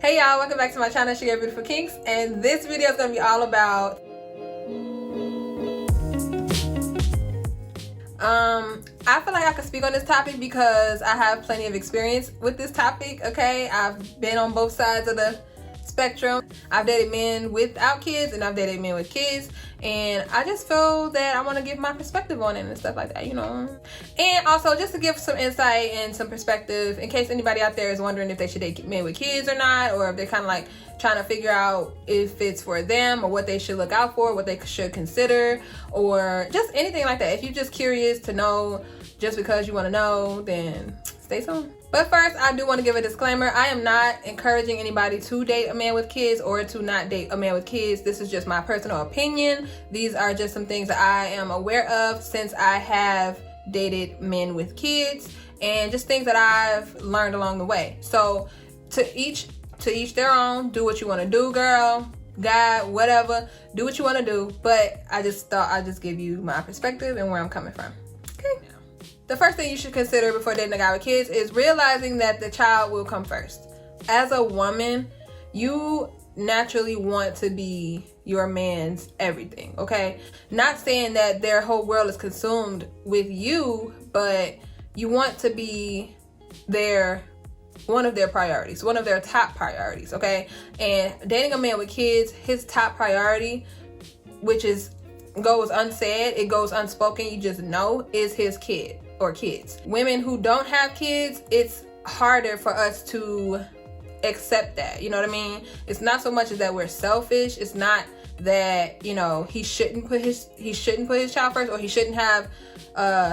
Hey y'all, welcome back to my channel, Sugar Beautiful Kinks, and this video is going to be all about I feel like I can speak on this topic because I have plenty of experience with this topic. Okay, I've been on both sides of the spectrum. I've dated men without kids and I've dated men with kids, and I just feel that I want to give my perspective on it and stuff like that, you know. And also just to give some insight and some perspective in case anybody out there is wondering if they should date men with kids or not, or if they're kind of like trying to figure out if it's for them or what they should look out for, what they should consider, or just anything like that. If you're just curious to know just because you want to know, then stay tuned. But first, I do want to give a disclaimer. I am not encouraging anybody to date a man with kids or to not date a man with kids. This is just my personal opinion. These are just some things that I am aware of since I have dated men with kids, and just things that I've learned along the way. So to each their own. Do what you want to do, girl, guy, whatever. Do what you want to do. But I just thought I'd just give you my perspective and where I'm coming from. Okay. The first thing you should consider before dating a guy with kids is realizing that the child will come first. As a woman, you naturally want to be your man's everything, okay? Not saying that their whole world is consumed with you, but you want to be one of their priorities, one of their top priorities, okay? And dating a man with kids, his top priority, which goes unsaid, it goes unspoken, you just know, is his kid or kids. Women who don't have kids, it's harder for us to accept that, you know what I mean? It's not so much as that we're selfish. It's not that, you know, he shouldn't put his child first, or he shouldn't have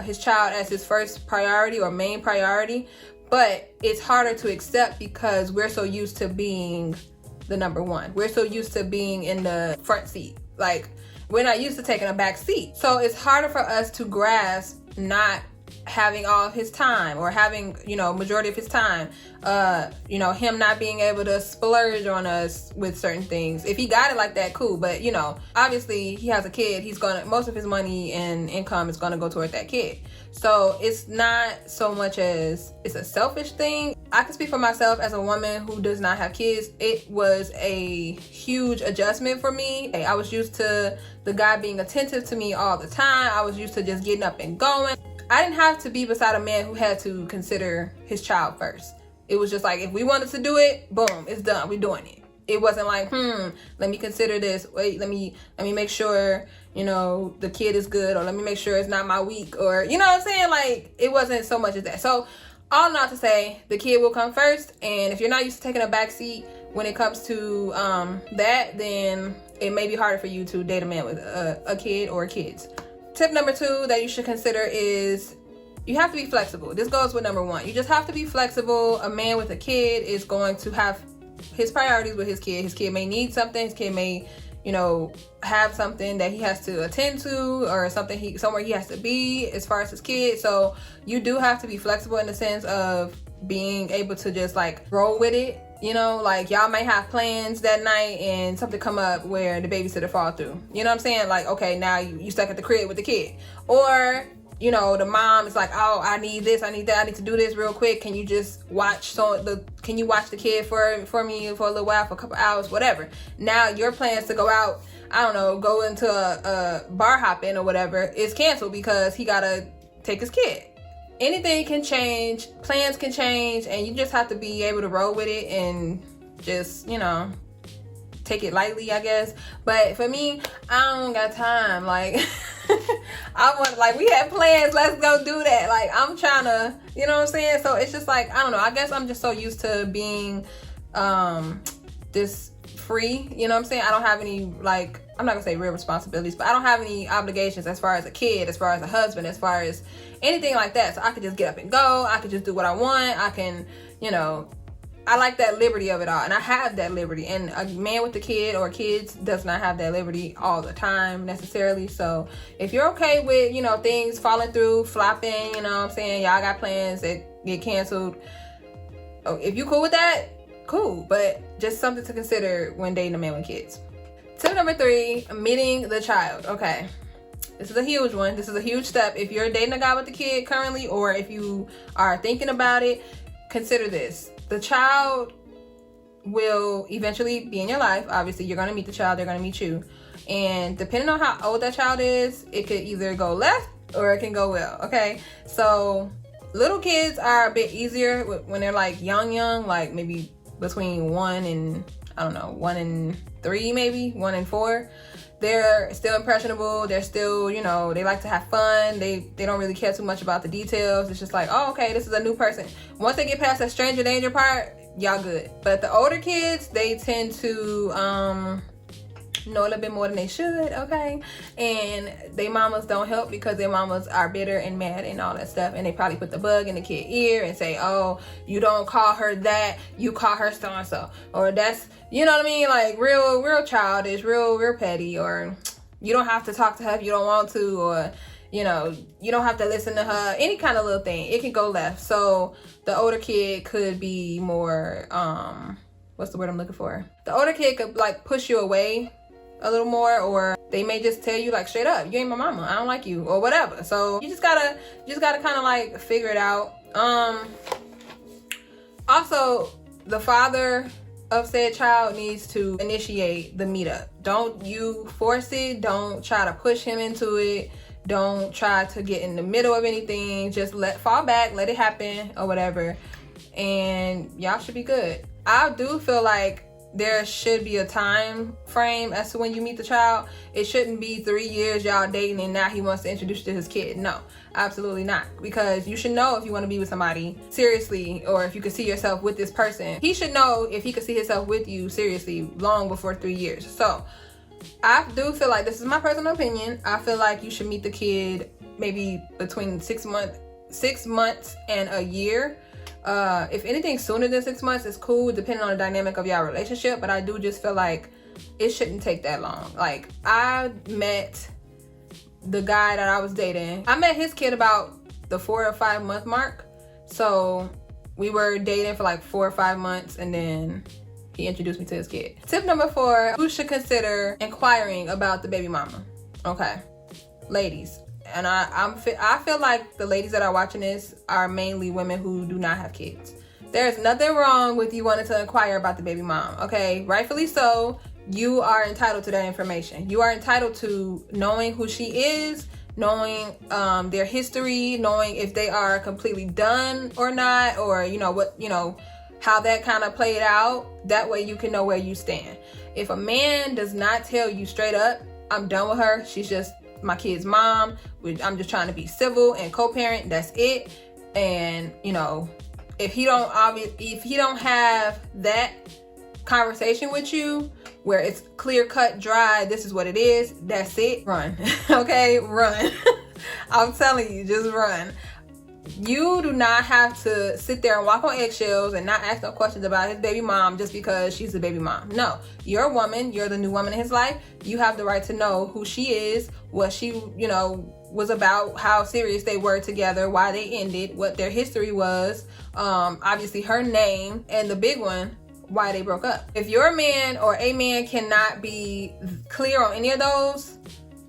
his child as his first priority or main priority. But it's harder to accept because we're so used to being the number one. We're so used to being in the front seat. Like, we're not used to taking a back seat. So it's harder for us to grasp not having all of his time, or having, you know, majority of his time, you know, him not being able to splurge on us with certain things. If he got it like that, cool. But, you know, obviously he has a kid. Most of his money and income is gonna go toward that kid. So it's not so much as it's a selfish thing. I can speak for myself as a woman who does not have kids. It was a huge adjustment for me. I was used to the guy being attentive to me all the time. I was used to just getting up and going. I didn't have to be beside a man who had to consider his child first. It was just like, if we wanted to do it, boom, it's done. We're doing it. It wasn't like, let me consider this. Wait, let me make sure, you know, the kid is good, or let me make sure it's not my week, or, you know what I'm saying? Like, it wasn't so much as that. So all not to say, the kid will come first. And if you're not used to taking a back seat when it comes to that, then it may be harder for you to date a man with a kid or kids. Tip number 2 that you should consider is you have to be flexible. This goes with number 1. You just have to be flexible. A man with a kid is going to have his priorities with his kid. His kid may need something. His kid may, you know, have something that he has to attend to, or somewhere he has to be as far as his kid. So you do have to be flexible in the sense of being able to just like roll with it. You know, like, y'all might have plans that night and something come up where the babysitter fall through. You know what I'm saying? Like, okay, now you stuck at the crib with the kid. Or, you know, the mom is like, oh, I need this, I need that, I need to do this real quick. Can you just watch can you watch the kid for me for a little while, for a couple hours, whatever. Now your plans to go out, I don't know, go into a bar hopping or whatever is canceled because he gotta take his kid. Anything can change, plans can change, and you just have to be able to roll with it and just, you know, take it lightly, I guess. But for me, I don't got time. Like, we had plans, let's go do that. Like, I'm trying to, you know what I'm saying? So it's just like, I don't know, I guess I'm just so used to being this free, you know what I'm saying? I don't have any, like, I'm not gonna say real responsibilities, but I don't have any obligations as far as a kid, as far as a husband, as far as anything like that. So I could just get up and go. I could just do what I want. I can, you know, I like that liberty of it all, and I have that liberty. And a man with a kid or kids does not have that liberty all the time necessarily. So if you're okay with, you know, things falling through, flopping, you know what I'm saying, y'all got plans that get canceled, if you cool with that, cool. But just something to consider when dating a man with kids. Tip number 3, meeting the child. Okay, this is a huge one. This is a huge step. If you're dating a guy with a kid currently, or if you are thinking about it, consider this. The child will eventually be in your life. Obviously, you're going to meet the child, they're going to meet you. And depending on how old that child is, it could either go left or it can go well, okay? So little kids are a bit easier when they're like young, like maybe between 1 and, I don't know, 1 and 3, maybe 1 and 4. They're still impressionable. They're still, you know, they like to have fun. They don't really care too much about the details. It's just like, oh, okay, this is a new person. Once they get past that stranger danger part, y'all good. But the older kids, they tend to know a little bit more than they should, okay? And they mamas don't help because their mamas are bitter and mad and all that stuff. And they probably put the bug in the kid's ear and say, oh, you don't call her that, you call her so-and-so. Or that's, you know what I mean? Like real childish, real petty. Or you don't have to talk to her if you don't want to. Or, you know, you don't have to listen to her. Any kind of little thing. It can go left. So the older kid could be more, what's the word I'm looking for? The older kid could like push you away a little more, or they may just tell you like straight up, you ain't my mama, I don't like you, or whatever. So you just gotta kind of like figure it out. Also, the father of said child needs to initiate the meetup. Don't you force it. Don't try to push him into it. Don't try to get in the middle of anything. Just fall back, let it happen or whatever, and y'all should be good. I do feel like there should be a time frame as to when you meet the child. It shouldn't be 3 years y'all dating and now he wants to introduce you to his kid. No, absolutely not. Because you should know if you want to be with somebody seriously, or if you can see yourself with this person. He should know if he could see himself with you seriously long before 3 years. So I do feel like, this is my personal opinion, I feel like you should meet the kid maybe between 6 months and a year. If anything sooner than 6 months is cool, depending on the dynamic of y'all relationship. But I do just feel like it shouldn't take that long. Like, I met the guy that I was dating. I met his kid about the 4 or 5 month mark. So we were dating for like 4 or 5 months, and then he introduced me to his kid. Tip number 4, who should consider inquiring about the baby mama? Okay, ladies. And I feel like the ladies that are watching this are mainly women who do not have kids. There's nothing wrong with you wanting to inquire about the baby mom, okay? Rightfully so. You are entitled to that information. You are entitled to knowing who she is, knowing their history, knowing if they are completely done or not, or how that kind of played out. That way you can know where you stand. If a man does not tell you straight up, I'm done with her, she's just my kid's mom, I'm just trying to be civil and co-parent, that's it. And if he don't have that conversation with you where it's clear cut, dry, this is what it is, that's it, run. Okay, run. I'm telling you, just run. You do not have to sit there and walk on eggshells and not ask no questions about his baby mom just because she's a baby mom. No, you're a woman. You're the new woman in his life. You have the right to know who she is, what she, was about, how serious they were together, why they ended, what their history was, obviously her name, and the big one, why they broke up. If your man or a man cannot be clear on any of those,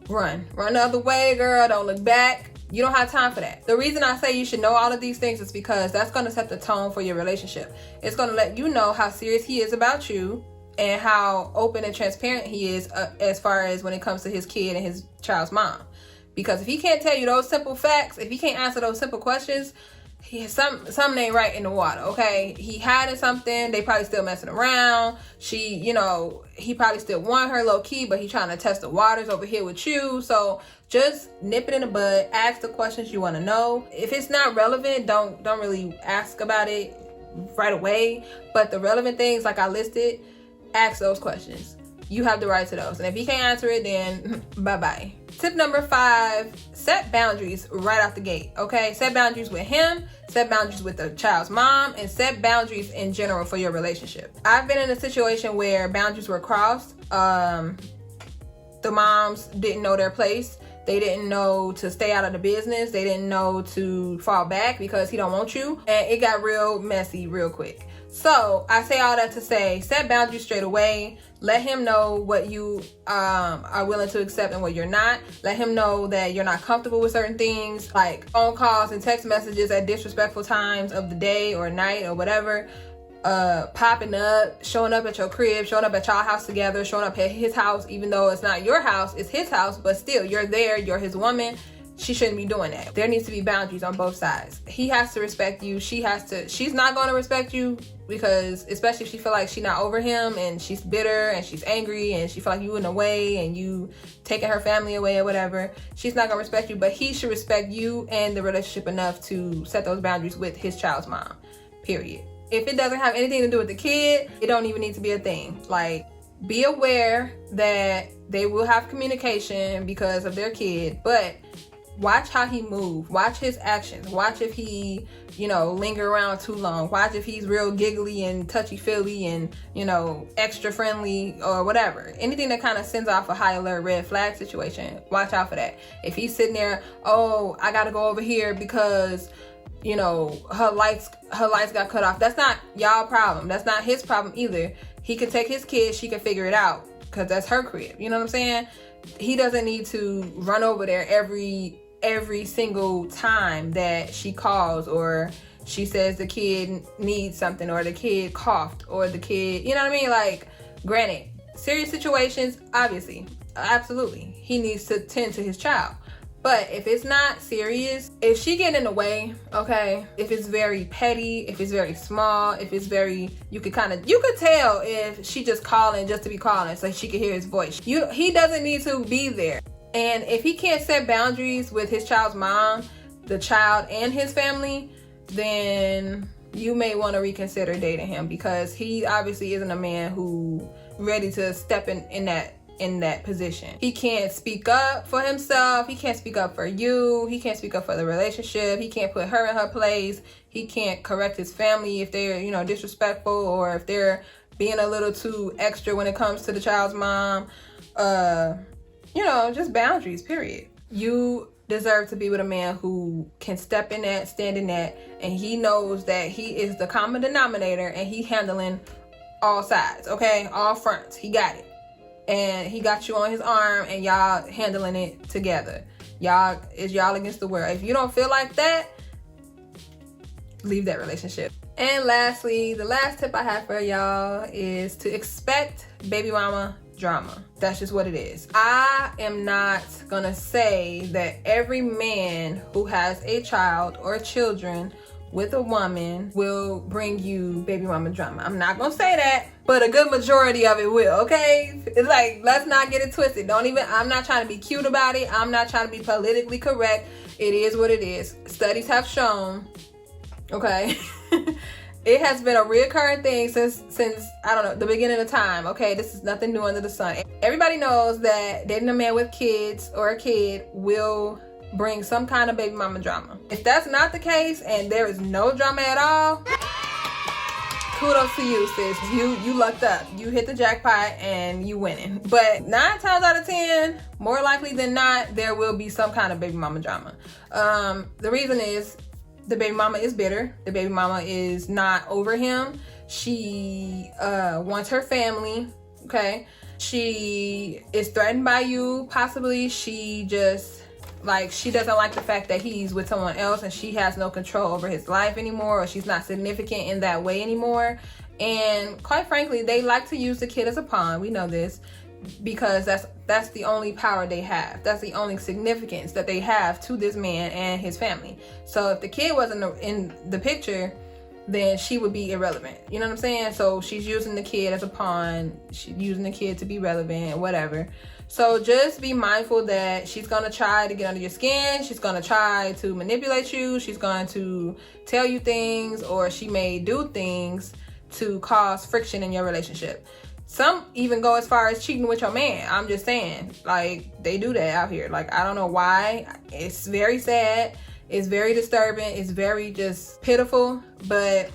run. Run the other way, girl. Don't look back. You don't have time for that. The reason I say you should know all of these things is because that's going to set the tone for your relationship. It's going to let you know how serious he is about you and how open and transparent he is as far as when it comes to his kid and his child's mom. Because if he can't tell you those simple facts, if he can't answer those simple questions, something ain't right in the water, okay? He hiding something. They probably still messing around. He probably still want her low key, but he trying to test the waters over here with you. So just nip it in the bud. Ask the questions you want to know. If it's not relevant, don't really ask about it right away. But the relevant things, like I listed, ask those questions. You have the right to those. And if he can't answer it, then bye-bye. Tip number 5, set boundaries right out the gate, okay? Set boundaries with him, set boundaries with the child's mom, and set boundaries in general for your relationship. I've been in a situation where boundaries were crossed. The moms didn't know their place. They didn't know to stay out of the business. They didn't know to fall back because he don't want you. And it got real messy real quick. So I say all that to say, set boundaries straight away. Let him know what you are willing to accept and what you're not. Let him know that you're not comfortable with certain things, like phone calls and text messages at disrespectful times of the day or night or whatever. popping up, showing up at your crib, showing up at y'all house together, showing up at his house, even though it's not your house, it's his house, but still, you're there, you're his woman. She shouldn't be doing that. There needs to be boundaries on both sides. He has to respect you. She's not going to respect you, because especially if she feel like she's not over him and she's bitter and she's angry and she feel like you in the way and you taking her family away or whatever, she's not going to respect you. But he should respect you and the relationship enough to set those boundaries with his child's mom, period. If it doesn't have anything to do with the kid, it don't even need to be a thing. Like, be aware that they will have communication because of their kid, but watch how he move, watch his actions, watch if he, linger around too long, watch if he's real giggly and touchy-feely and, extra friendly or whatever. Anything that kind of sends off a high alert red flag situation, watch out for that. If he's sitting there, oh, I gotta go over here because, her lights got cut off, that's not y'all problem, that's not his problem either. He can take his kid, she can figure it out, because that's her crib, you know what I'm saying? He doesn't need to run over there every single time that she calls or she says the kid needs something or the kid coughed or the kid, you know what I mean? Like, granted, serious situations, obviously, absolutely, he needs to tend to his child. But if it's not serious, if she get in the way, okay, if it's very petty, if it's very small, if it's very, you could tell if she just calling just to be calling so she could hear his voice. He doesn't need to be there. And if he can't set boundaries with his child's mom, the child, and his family, then you may want to reconsider dating him, because he obviously isn't a man who ready to step in that position. He can't speak up for himself. He can't speak up for you. He can't speak up for the relationship. He can't put her in her place. He can't correct his family if they're, disrespectful or if they're being a little too extra when it comes to the child's mom. Just boundaries, period. You deserve to be with a man who can step in that, stand in that, and he knows that he is the common denominator and he handling all sides, okay? All fronts. He got it. And he got you on his arm and y'all handling it together. Y'all against the world. If you don't feel like that, leave that relationship. And lastly, the last tip I have for y'all is to expect baby mama drama. That's just what it is. I am not gonna say that every man who has a child or children with a woman will bring you baby mama drama. I'm not gonna say that, but a good majority of it will, okay? It's like, let's not get it twisted. I'm not trying to be cute about it. I'm not trying to be politically correct. It is what it is. Studies have shown, okay? It has been a reoccurring thing since I don't know, the beginning of time, okay? This is nothing new under the sun. Everybody knows that dating a man with kids or a kid will bring some kind of baby mama drama. If that's not the case and there is no drama at all, kudos to you, sis. You lucked up. You hit the jackpot and you winning. But 9 times out of 10, more likely than not, there will be some kind of baby mama drama. The reason is the baby mama is bitter. The baby mama is not over him. She wants her family, okay? She is threatened by you, possibly. She doesn't like the fact that he's with someone else and she has no control over his life anymore, or she's not significant in that way anymore. And quite frankly, they like to use the kid as a pawn. We know this, because that's the only power they have. That's the only significance that they have to this man and his family. So if the kid wasn't in the picture, then she would be irrelevant. You know what I'm saying? So she's using the kid as a pawn. She's using the kid to be relevant, whatever. So just be mindful that she's going to try to get under your skin. She's going to try to manipulate you. She's going to tell you things, or she may do things to cause friction in your relationship. Some even go as far as cheating with your man. I'm just saying, like, they do that out here. Like, I don't know why. It's very sad. It's very disturbing. It's very just pitiful, but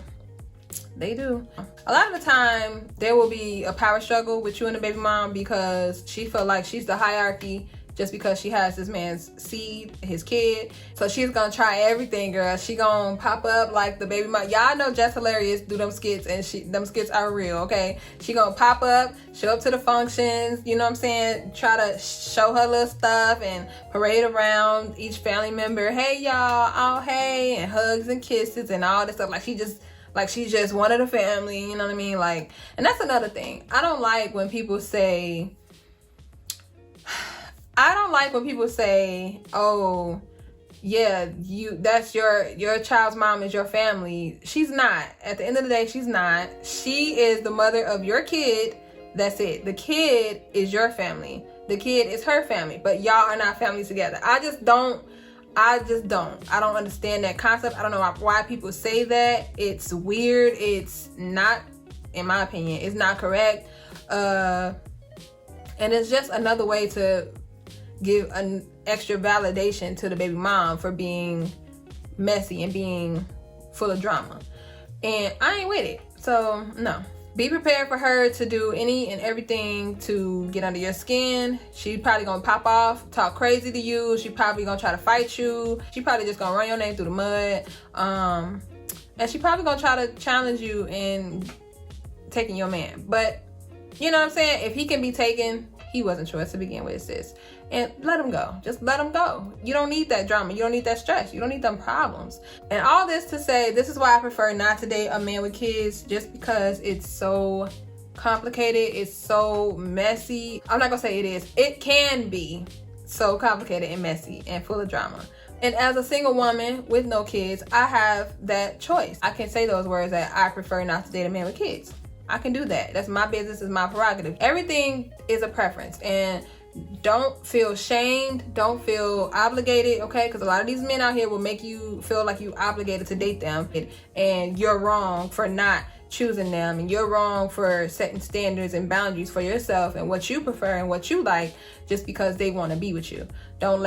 they do. A lot of the time, there will be a power struggle with you and the baby mom, because she feel like she's the hierarchy just because she has this man's seed, his kid. So she's gonna try everything, girl. She gonna pop up like the baby mom. Y'all know Jess Hilarious do them skits, and them skits are real, okay? She gonna pop up, show up to the functions, you know what I'm saying? Try to show her little stuff and parade around each family member. Hey, y'all, oh, hey, and hugs and kisses and all this stuff. Like, she just Like she's just one of the family, you know what I mean? Like, and that's another thing. I don't like when people say, oh, yeah, that's your child's mom is your family. She's not. At the end of the day, she's not. She is the mother of your kid. That's it. The kid is your family. The kid is her family, but y'all are not family together. I don't understand that concept. I don't know why people say that. It's weird. It's not, in my opinion, it's not correct. And it's just another way to give an extra validation to the baby mom for being messy and being full of drama. And I ain't with it. So no. Be prepared for her to do any and everything to get under your skin. She probably gonna pop off, talk crazy to you. She probably gonna try to fight you. She probably just gonna run your name through the mud. And she probably gonna try to challenge you in taking your man. But you know what I'm saying? If he can be taken, he wasn't yours to begin with, sis. And let him go. Just let him go. You don't need that drama. You don't need that stress. You don't need them problems. And all this to say, this is why I prefer not to date a man with kids, just because it's so complicated. It's so messy. I'm not gonna say it is. It can be so complicated and messy and full of drama. And as a single woman with no kids, I have that choice. I can say those words that I prefer not to date a man with kids. I can do that. That's my business, is my prerogative. Everything is a preference, and don't feel shamed, don't feel obligated, okay? Because a lot of these men out here will make you feel like you obligated to date them, and you're wrong for not choosing them, and you're wrong for setting standards and boundaries for yourself and what you prefer and what you like just because they want to be with you. Don't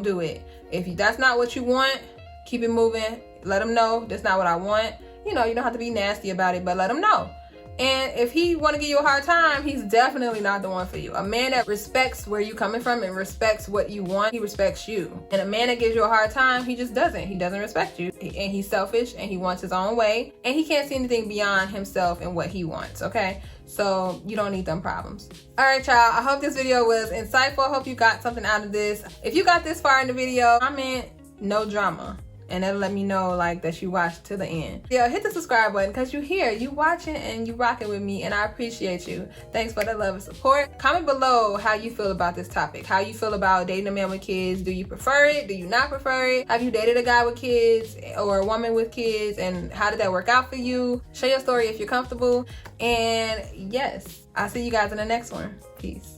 do it. If that's not what you want, keep it moving. Let them know that's not what I want. You know, you don't have to be nasty about it, but let them know. And if he want to give you a hard time, he's definitely not the one for you. A man that respects where you coming from and respects what you want, he respects you. And a man that gives you a hard time, he just doesn't. He doesn't respect you. And he's selfish and he wants his own way. And he can't see anything beyond himself and what he wants, okay? So you don't need them problems. All right, y'all. I hope this video was insightful. I hope you got something out of this. If you got this far in the video, comment no drama. And that'll let me know like that you watched to the end. Yeah, hit the subscribe button because you're here, you watching and you rocking with me, and I appreciate you. Thanks for the love and support. Comment below how you feel about this topic. How you feel about dating a man with kids. Do you prefer it? Do you not prefer it? Have you dated a guy with kids or a woman with kids, and how did that work out for you? Share your story if you're comfortable. And yes, I'll see you guys in the next one. Peace.